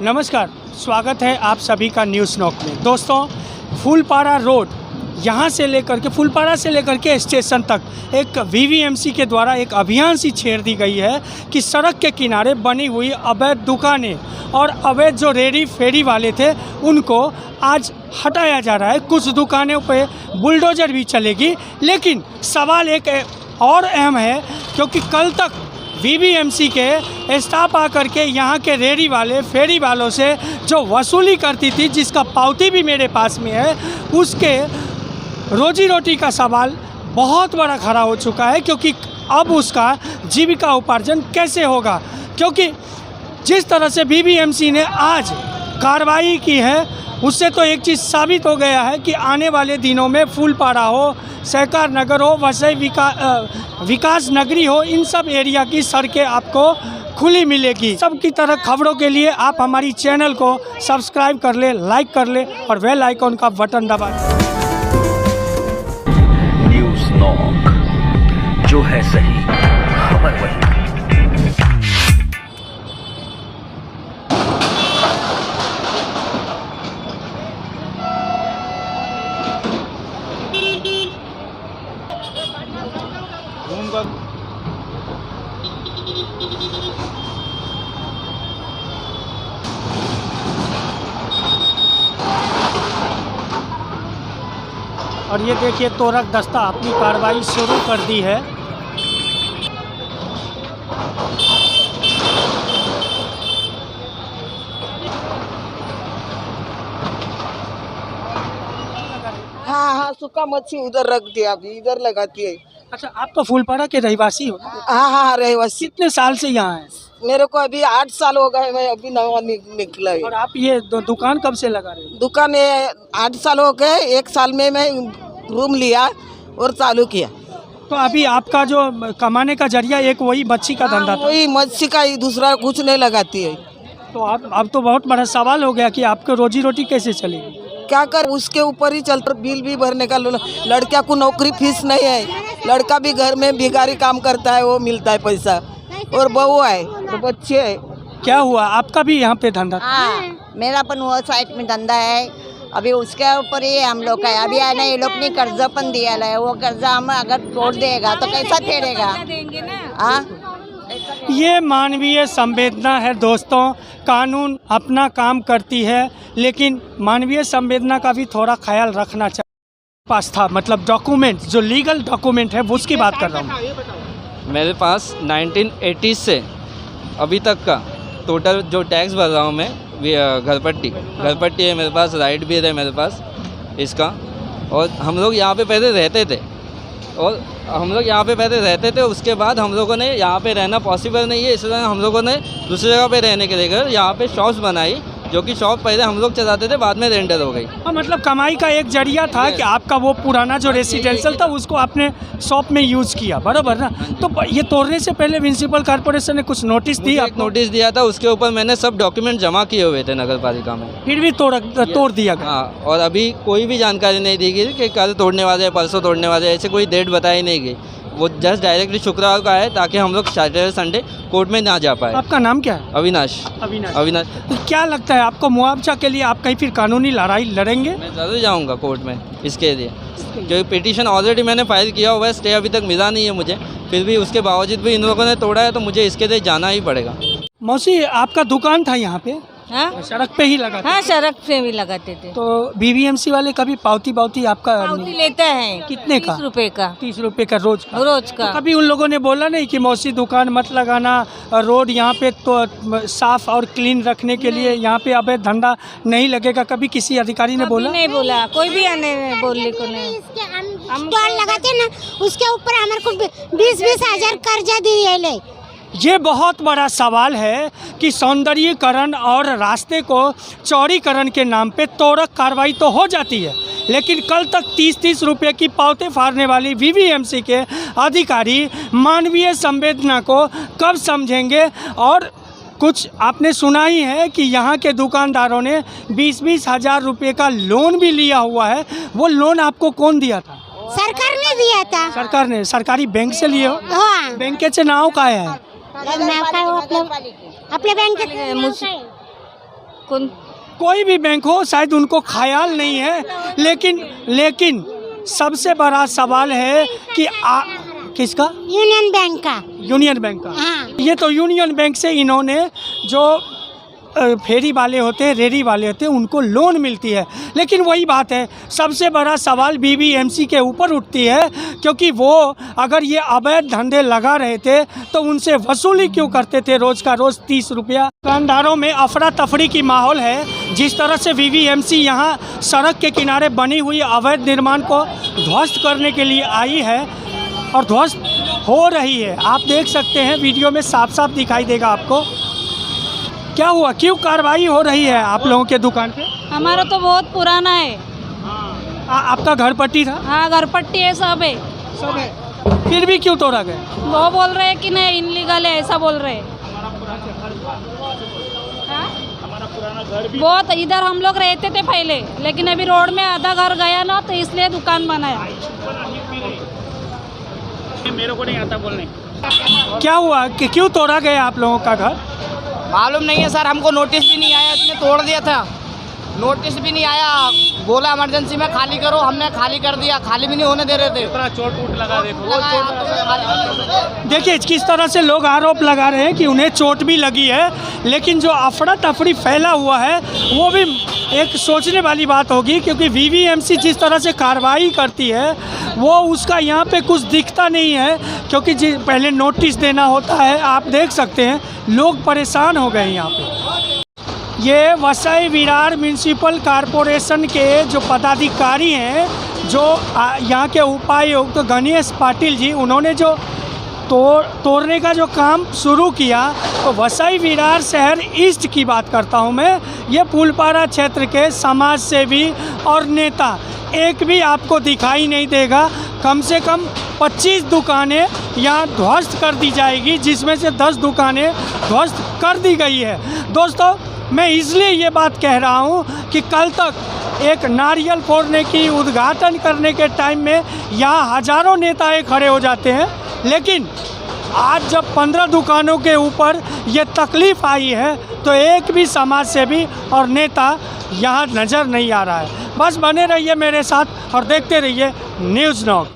नमस्कार, स्वागत है आप सभी का न्यूज़ नॉक में। दोस्तों, फूलपाड़ा रोड यहाँ से लेकर के फूलपाड़ा से लेकर के स्टेशन तक एक वीवीएमसी के द्वारा एक अभियान सी छेड़ दी गई है कि सड़क के किनारे बनी हुई अवैध दुकानें और अवैध जो रेडी फेरी वाले थे उनको आज हटाया जा रहा है। कुछ दुकानों पे बुलडोजर भी चलेगी, लेकिन सवाल एक और अहम है क्योंकि कल तक वीवीएमसी के स्टाफ आकर के यहाँ के रेडी वाले फेरी वालों से जो वसूली करती थी, जिसका पावती भी मेरे पास में है, उसके रोजी रोटी का सवाल बहुत बड़ा खड़ा हो चुका है। क्योंकि अब उसका जीविका उपार्जन कैसे होगा, क्योंकि जिस तरह से वीवीएमसी ने आज कार्रवाई की है उससे तो एक चीज़ साबित हो गया है कि आने वाले दिनों में फूलपाड़ा हो, सहकार नगर हो, वसई विकास नगरी हो, इन सब एरिया की सड़कें आपको खुली मिलेगी। सबकी तरह खबरों के लिए आप हमारी चैनल को सब्सक्राइब कर ले, लाइक कर ले और बेल आइकॉन का बटन दबा दें। न्यूज़ नॉक, जो है सही खबर वही। और ये देखिए, तोरक दस्ता अपनी कार्रवाई शुरू कर दी है। हाँ, सूखा मच्छी उधर रख दिया, अभी इधर लगाती है। अच्छा, आप तो फूलपाड़ा के रहवासी हो ना? हाँ, रहवासी। कितने साल से यहाँ हैं? मेरे को अभी 8 साल हो गए, मैं अभी नवा निकला है। और आप ये दुकान कब से लगा रहे हो? दुकान 8 साल हो गए, 1 साल में मैं रूम लिया और चालू किया। तो अभी आपका जो कमाने का जरिया एक वही मच्छी का धंधा था? वही मच्छी का ही, दूसरा कुछ नहीं लगाती है। तो आप अब तो बहुत बड़ा सवाल हो गया कि आपको रोजी रोटी कैसे चलेगी? क्या कर, उसके ऊपर ही चलता। बिल भी भरने का, लड़किया को नौकरी फीस नहीं है, लड़का भी घर में भिखारी काम करता है, वो मिलता है पैसा, और बहू है तो बच्चे है। क्या हुआ, आपका भी यहाँ पे धंधा था? हाँ, मेरा अपन वो साइड में धंधा है, अभी उसके ऊपर ही हम लोग का है। अभी है ना, ये लोग ने कर्जा पन दिया है, वो कर्जा हम अगर तोड़ देगा तो कैसा ठहरेगा? हाँ, ये मानवीय संवेदना है दोस्तों। कानून अपना काम करती है, लेकिन मानवीय संवेदना का भी थोड़ा ख्याल रखना चाहिए। पास था मतलब डॉक्यूमेंट, जो लीगल डॉक्यूमेंट है वो उसकी बात कर रहा हूँ। मेरे पास 1980 से अभी तक का टोटल जो टैक्स भर रहा हूँ मैं, घरपट्टी है मेरे पास, राइट भी है मेरे पास इसका। और हम लोग यहाँ पे पहले रहते थे उसके बाद हम लोगों ने यहाँ पे रहना पॉसिबल नहीं है, इसलिए हम लोगों ने दूसरी जगह पे रहने के लिए यहाँ पे शॉप्स बनाई, जो कि शॉप पहले हम लोग चलाते थे, बाद में रेंटर हो गई। हाँ, मतलब कमाई का एक जरिया था कि आपका वो पुराना जो रेसिडेंशियल था उसको आपने शॉप में यूज़ किया, बराबर ना? तो ये तोड़ने से पहले म्यूनसिपल कॉर्पोरेशन ने कुछ नोटिस दिया? नोटिस दिया था, उसके ऊपर मैंने सब डॉक्यूमेंट जमा किए हुए थे नगर पालिका में, फिर भी तोड़ दिया गया। हाँ, और अभी कोई भी जानकारी नहीं दी गई कि कल तोड़ने वाले, परसों तोड़ने वाले, ऐसे कोई डेट बताई नहीं गई। वो जस्ट डायरेक्टली शुक्रवार का है, ताकि हम लोग सैटरडे संडे कोर्ट में ना जा पाए। आपका नाम क्या है? अविनाश। तो क्या लगता है आपको, मुआवजा के लिए आप कहीं फिर कानूनी लड़ाई लड़ेंगे? मैं ज़रूर जाऊंगा कोर्ट में इसके लिए, जो पिटीशन ऑलरेडी मैंने फाइल किया हुआ है, स्टे अभी तक मिला नहीं है मुझे, फिर भी उसके बावजूद भी इन लोगों ने तोड़ा है, तो मुझे इसके लिए जाना ही पड़ेगा। मौसी, आपका दुकान था यहाँ पे? हाँ, सड़क पे ही लगा था? हाँ, सड़क पे भी लगाते थे। तो वीवीएमसी वाले कभी पावती आपका पावती लेता है। कितने का? 30 रुपए का। 30 रुपए का रोज का? रोज का। तो कभी उन लोगों ने बोला नहीं कि मौसी दुकान मत लगाना, रोड यहाँ पे तो साफ और क्लीन रखने के लिए यहाँ पे अवैध धंधा नहीं लगेगा? कभी किसी अधिकारी ने बोला? नहीं बोला, कोई भी आने बोलने को नहीं। हम स्टॉल लगाते ना, उसके ऊपर हमारे को 20-20 हजार कर्जा दिए ले। ये बहुत बड़ा सवाल है कि सौंदर्यीकरण और रास्ते को चौड़ीकरण के नाम पे तोड़क कार्रवाई तो हो जाती है, लेकिन कल तक 30-30 रुपये की पावती फाड़ने वाली वीवीएमसी के अधिकारी मानवीय संवेदना को कब समझेंगे? और कुछ आपने सुना ही है कि यहाँ के दुकानदारों ने 20-20 हजार रुपये का लोन भी लिया हुआ है। वो लोन आपको कौन दिया था? सरकार ने दिया था। सरकार ने? सरकारी बैंक से लिए हो? हाँ, बँकेचे नाव काय आहे? नाव काय हो आपलं? आपल्या बँकेत कोई भी बैंक हो, शायद उनको ख्याल नहीं है, लेकिन सबसे बड़ा सवाल है कि किसका? यूनियन बैंक का। यूनियन बैंक का। हाँ। ये तो यूनियन बैंक से इन्होंने जो फेरी वाले होते हैं, रेडी वाले होते हैं, उनको लोन मिलती है। लेकिन वही बात है, सबसे बड़ा सवाल बीबीएमसी के ऊपर उठती है, क्योंकि वो अगर ये अवैध धंधे लगा रहे थे तो उनसे वसूली क्यों करते थे रोज़ का रोज़ 30 रुपया। दुकानदारों में अफरा तफरी की माहौल है। जिस तरह से बीबीएमसी यहाँ सड़क के किनारे बनी हुई अवैध निर्माण को ध्वस्त करने के लिए आई है और ध्वस्त हो रही है, आप देख सकते हैं, वीडियो में साफ साफ दिखाई देगा आपको। क्या हुआ, क्यों कार्रवाई हो रही है आप लोगों के दुकान पे? हमारा तो बहुत पुराना है। आपका घर पट्टी था? हाँ, घर पट्टी है, सब है। सब है, फिर भी क्यों तोड़ा गया? वो बोल रहे हैं कि नहीं इनलीगल है, ऐसा बोल रहे हैं। हाँ? बहुत इधर हम लोग रहते थे पहले, लेकिन अभी रोड में आधा घर गया ना, तो इसलिए दुकान बनाया। मेरे को नहीं आता बोलने। क्या हुआ कि क्यों तोड़ा गया आप लोगों का घर? मालूम नहीं है सर, हमको नोटिस भी नहीं आया, इसने तोड़ दिया था। नोटिस भी नहीं आया, बोला इमरजेंसी में खाली करो, हमने खाली कर दिया, खाली भी नहीं होने दे रहे थे। इतना चोट लगा देखो। देखिए किस तरह से लोग आरोप लगा रहे हैं कि उन्हें चोट भी लगी है, लेकिन जो अफरा तफरी फैला हुआ है वो भी एक सोचने वाली बात होगी, क्योंकि बीबीएमसी जिस तरह से कार्रवाई करती है वो उसका यहाँ पे कुछ दिखता नहीं है, क्योंकि पहले नोटिस देना होता है। आप देख सकते हैं लोग परेशान हो गए यहाँ पे। ये वसई विरार म्यूनसिपल कॉरपोरेशन के जो पदाधिकारी हैं, जो यहाँ के उपायुक्त गणेश पाटिल जी, उन्होंने जो तोड़ने का जो काम शुरू किया, तो वसई विरार शहर ईस्ट की बात करता हूँ मैं। ये फूलपारा क्षेत्र के समाज सेवी और नेता एक भी आपको दिखाई नहीं देगा। कम से कम 25 दुकानें यहाँ ध्वस्त कर दी जाएगी, जिसमें से 10 दुकानें ध्वस्त कर दी गई है। दोस्तों, मैं इसलिए ये बात कह रहा हूँ कि कल तक एक नारियल फोड़ने की उद्घाटन करने के टाइम में यहाँ हज़ारों नेताएं खड़े हो जाते हैं, लेकिन आज जब 15 दुकानों के ऊपर ये तकलीफ़ आई है तो एक भी समाज सेवी और नेता यहाँ नज़र नहीं आ रहा है। बस बने रहिए मेरे साथ और देखते रहिए न्यूज़ नॉक।